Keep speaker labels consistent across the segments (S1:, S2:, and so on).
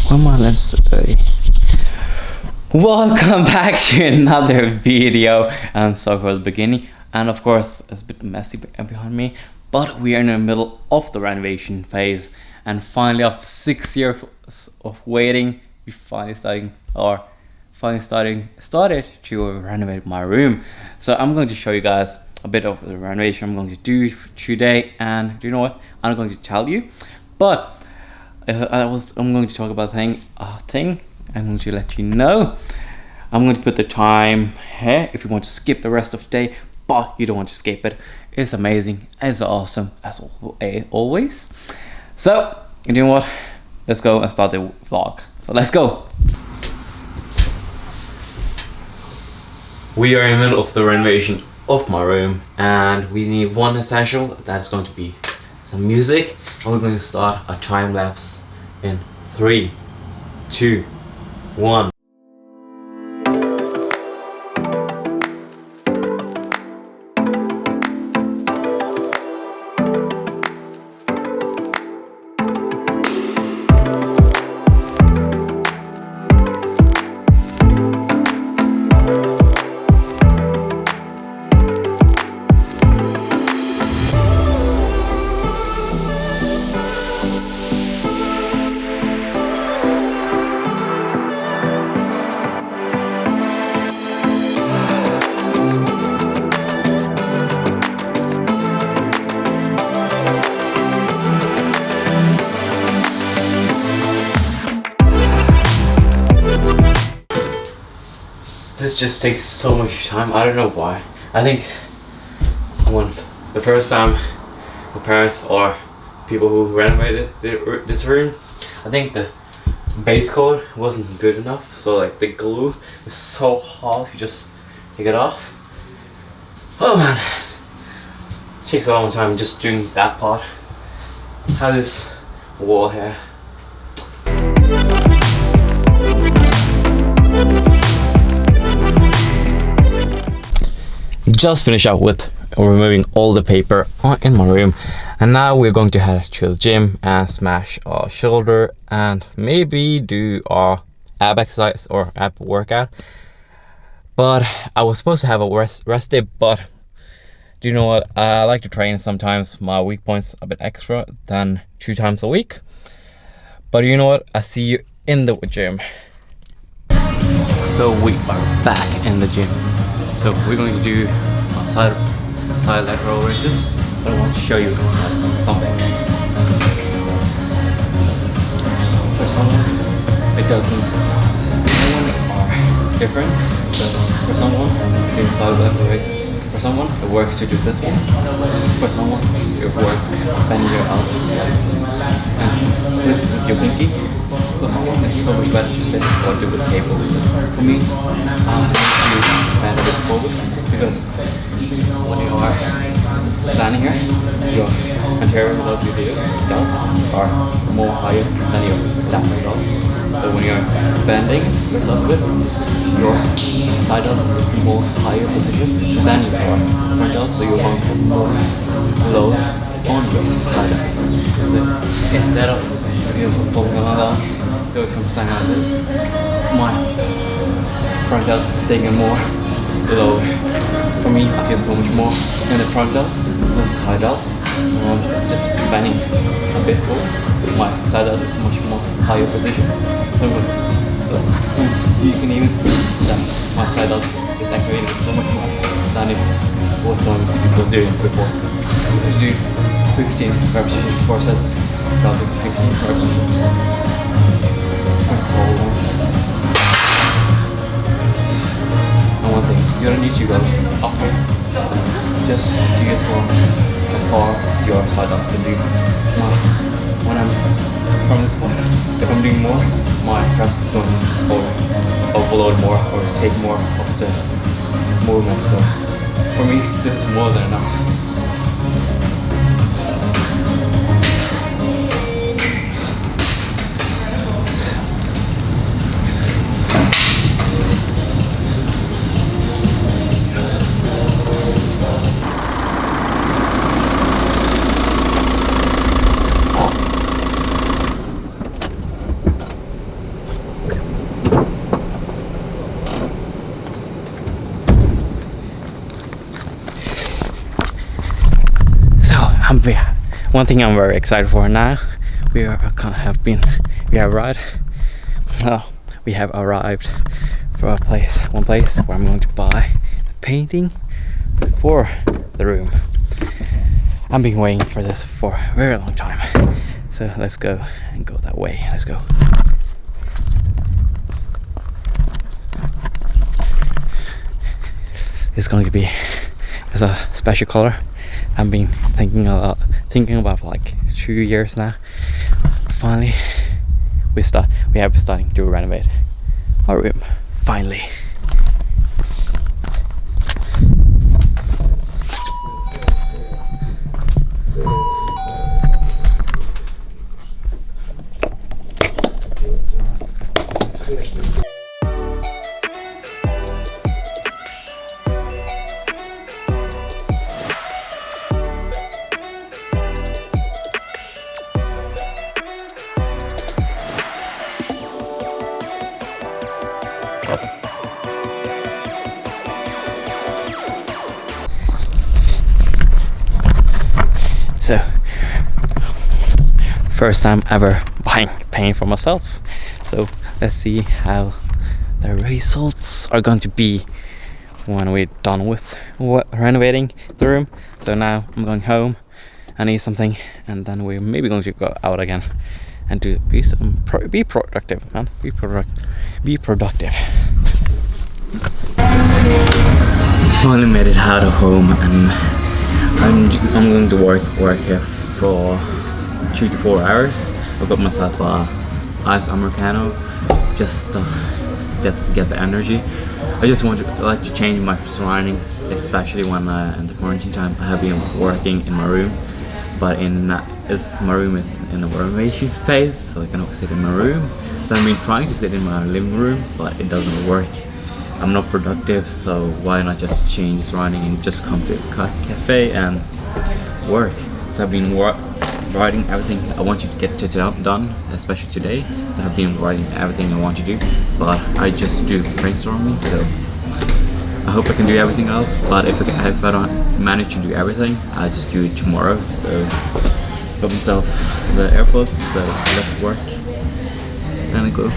S1: Where my lens today? Welcome back to another video, and sorry for the beginning, and of course it's a bit messy behind me, but we are in the middle of the renovation phase, and finally after 6 years of waiting, we started to renovate my room. So I'm going to show you guys a bit of the renovation I'm going to do today, and you know what, I'm not going to tell you, but I'm going to talk about a thing. I'm going to let you know. I'm going to put the time here if you want to skip the rest of the day, but you don't want to skip it. It's amazing, it's awesome as always. So you know what, let's go and start the vlog. So let's go. We are in the middle of the renovation of my room, and we need one essential. That's going to be some music, and we're going to start a time lapse in 3, 2, 1. This just takes so much time. I don't know why. I think when the first time my parents or people who renovated this room, I think the base coat wasn't good enough. So like the glue was so hard, you just take it off. Oh man, it takes a long time just doing that part. I have this wall here. Just finished up with removing all the paper in my room, and now we're going to head to the gym and smash our shoulder and maybe do our ab exercise or ab workout. But I was supposed to have a rest day, but do you know what, I like to train sometimes my weak points a bit extra than 2 times a week. But you know what, I see you in the gym. So we are back in the gym. So we're going to do side lateral raises, but I want to show you something. For someone, it doesn't. Everyone are different. So for someone, doing side lateral raises. For someone, it works to do this one. For someone, it works bending your elbows and with your pinky. For someone, it's so much better to sit or do with cables. For me, I have to bend a bit forward, because when you are standing here, your anterior delts are more higher than your lateral delts. So when you're bending yourself a bit, your side delt is more higher position than your front delt, so you're going to put more load on your side delts. So instead of pulling on down, so if I'm standing like this, my front delt is taking more load. For me, I feel so much more in the front delt than the side delt. Just bending a bit forward, my side delt is much more higher position. So you can even see that my side delt is activating so much more than if it was going to be Brazilian before. So do 15 repetitions, 4 sets, down to 15 repetitions. And one thing, you don't need to go up here. Just do yourself as far as your side delts can do. When I'm from this point, if I'm doing more, my traps is going to overload more or take more of the movement. So for me, this is more than enough. one thing I'm very excited for now. We have arrived. Well, we have arrived for one place where I'm going to buy the painting for the room. I've been waiting for this for a very long time. So let's go and go that way. Let's go. It's going to be a special color. I've been thinking about for like 2 years now. Finally, we have starting to renovate our room. Finally. So, first time ever buying paint for myself. So let's see how the results are going to be when we're done with renovating the room. So now I'm going home, I need something, and then we're maybe going to go out again and be productive, man. Be productive. Finally made it out of home, and I'm going to work here for 2 to 4 hours. I got myself a ice americano just to get the energy. I just want to change my surroundings, especially when in the quarantine time I have been working in my room, but my room is in the renovation phase, so I cannot sit in my room. So I've been trying to sit in my living room, but it doesn't work. I'm not productive, so why not just change surrounding and just come to a cafe and work. So I've been writing everything I want you to get done, especially today. So I've been writing everything I want to do, but I just do brainstorming, so I hope I can do everything else. But if I don't manage to do everything, I'll just do it tomorrow. So got myself the AirPods, so let's work and go.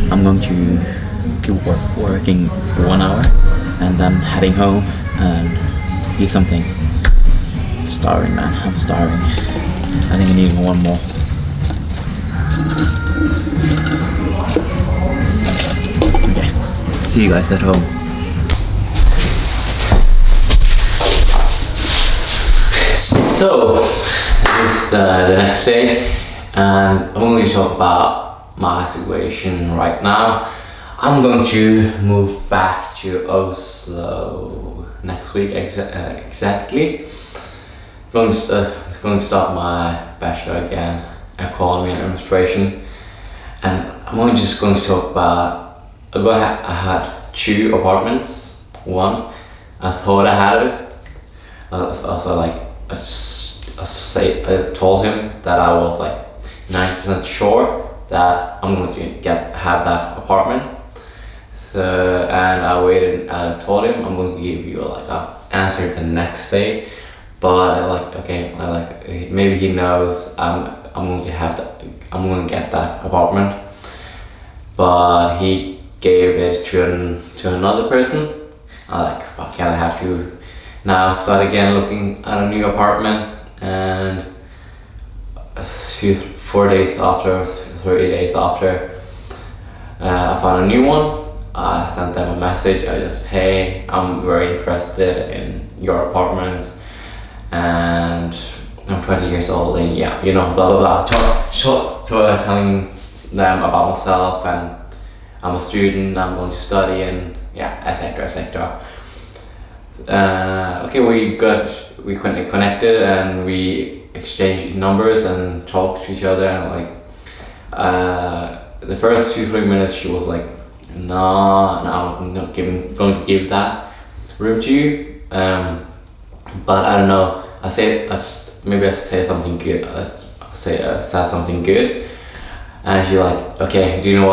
S1: I'm going to keep working for 1 hour and then heading home and eat something. Starving, man, I'm starving. I think I need one more. Okay, see you guys at home. So, this is the next day, and I'm going to talk about my situation right now. I'm going to move back to Oslo next week exactly. Going to start my bachelor again, economy and administration, and I'm just going to talk about. I had 2 apartments. One, I thought I had it. I was also like, I told him that I was like 90% sure that I'm going to have that apartment. So, and I waited. I told him I'm going to give you like a answer the next day. But maybe he knows I'm going to have that. I'm going to get that apartment. But he gave it to another person. I'm like, okay, I have to now start again looking at a new apartment. And 4 days after, 30 days after, I found a new one. I sent them a message. I just, hey, I'm very interested in your apartment, and I'm 20 years old, and yeah, you know, blah blah blah. Telling them about myself, and I'm a student. I'm going to study, and yeah, etc. Okay, we connected, and we exchange numbers and talk to each other, and like the first 2-3 minutes she was like, no, I'm not going to give that room to you. But I don't know. Maybe I say something good. I said something good, and she's like, okay, do you know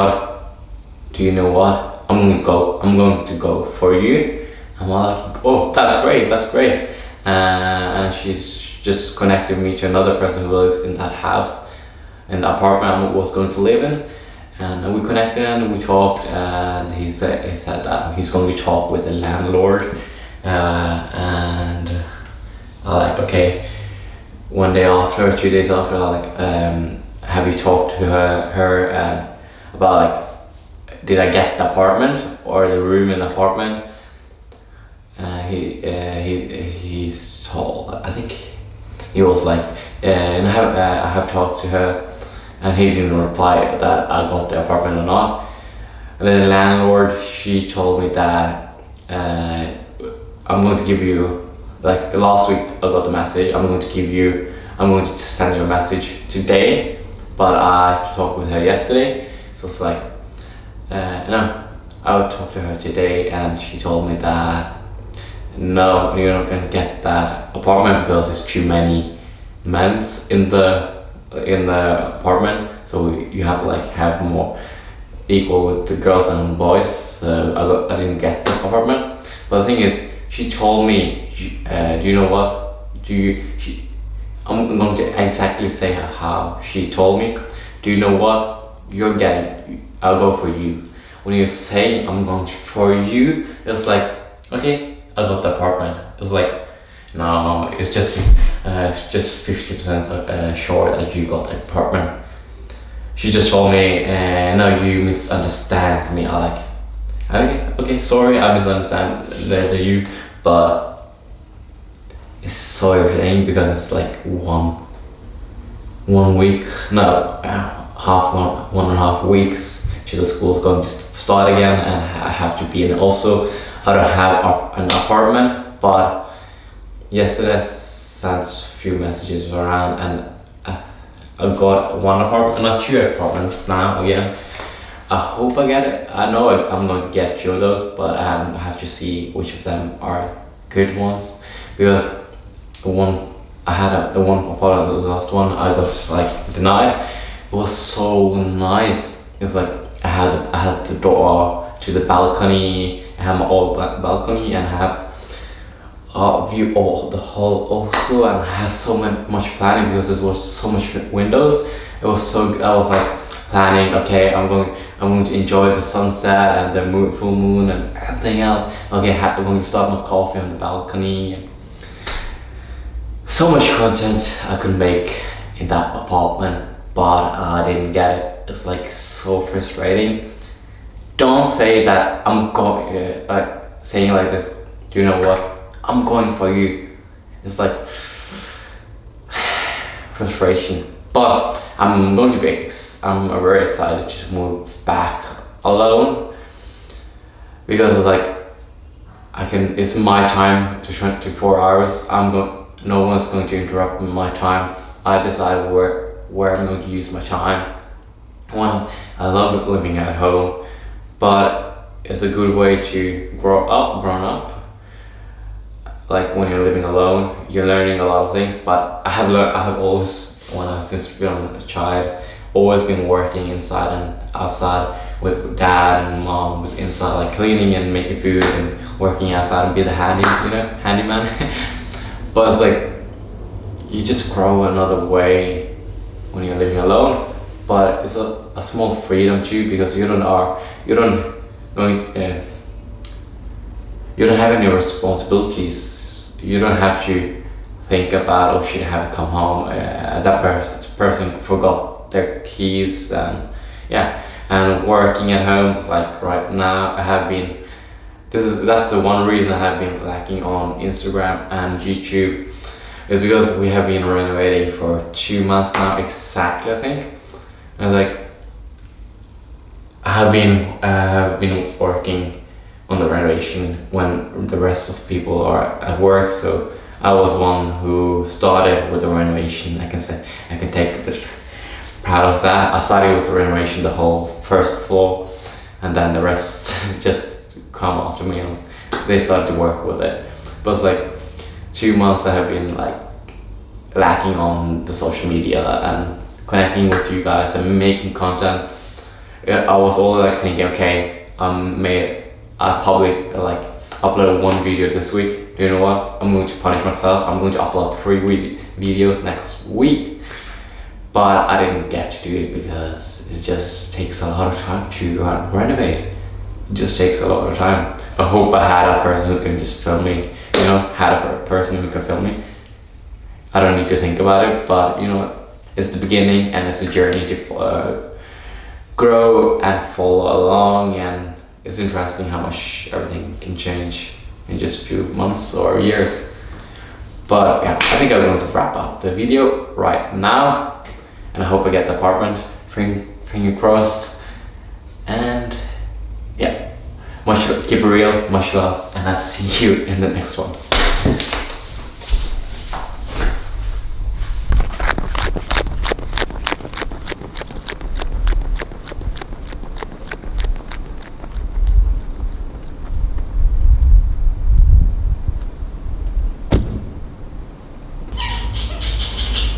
S1: what? I'm going to go for you. I'm like, oh, that's great. And she's just connected me to another person who lives in that house, in the apartment I was going to live in. And we connected and we talked, and he said that he's going to talk with the landlord. And I like, okay. 1 day after, 2 days after, I like, have you talked to her about like, did I get the apartment or the room in the apartment? He's told, I think he was like, and I have talked to her, and he didn't reply that I got the apartment or not. And then the landlord, she told me that I'm going to give you, like last week I got the message, I'm going to send you a message today, but I talked with her yesterday, so it's like, no, I would talk to her today, and she told me that no, you're not gonna get that apartment because there's too many men in the apartment, so you have to like have more equal with the girls and boys. So I didn't get the apartment. But the thing is, she told me, do you know what? I'm going to exactly say how she told me. Do you know what? You're getting, I'll go for you. When you're saying I'm going for you, it's like, okay, I got the apartment. It's like, no, it's just 50% sure that you got the apartment. She just told me, no, you misunderstand me. I like, okay, sorry, I misunderstand you, but it's so irritating because it's like one week, no, one and a half weeks till the school's going to start again, and I have to be in. Also, I don't have an apartment, but yesterday I sent a few messages around, and I got one apartment, not 2 apartments now again. I hope I get it. I know I'm going to get 2 of those, but I have to see which of them are good ones, because the one apartment, the last one, I got like denied. It was so nice. It's like I had the door to the balcony. I have my old balcony, and I have a view of the whole Oslo, and I had so much planning because there was so much windows. It was so good. I was like planning, okay, I'm going to enjoy the sunset and the full moon and everything else. Okay, I'm going to start my coffee on the balcony. So much content I could make in that apartment, but I didn't get it. It's like so frustrating. Don't say that I'm going, saying like this, do you know what? I'm going for you. It's like frustration. But I'm very excited to move back alone, because it's like it's my time to 24 hours. No one's going to interrupt my time. I decide where I'm going to use my time. Well, I love living at home, but it's a good way to grown up. Like when you're living alone, you're learning a lot of things. But I have always, since been a child, always been working inside and outside with dad and mom, with inside, like cleaning and making food and working outside and be the handyman. But it's like you just grow another way when you're living alone. But it's a small freedom too, because you don't have any responsibilities. You don't have to think about, oh, should I have to come home? That person forgot their keys, and and working at home. It's like right now that's the one reason I have been lacking on Instagram and YouTube, is because we have been renovating for 2 months now exactly, I think. And it's like I have been working on the renovation when the rest of the people are at work, so I was one who started with the renovation. I can say, I can take a bit proud of that. I started with the renovation, the whole first floor, and then the rest just come after me and they started to work with it. But it's like 2 months I have been like lacking on the social media and connecting with you guys and making content. I was always like thinking, okay, I uploaded 1 video this week. You know what? I'm going to punish myself. I'm going to upload 3 videos next week. But I didn't get to do it because it just takes a lot of time to renovate. It just takes a lot of time. I hope I had a person who can just film me. You know, had a person who can film me. I don't need to think about it, but you know, it's the beginning and it's a journey to grow and follow along, and it's interesting how much everything can change in just a few months or years. But yeah, I think I'm going to wrap up the video right now, and I hope I get the apartment, finger crossed. And yeah, keep it real, much love, and I'll see you in the next one.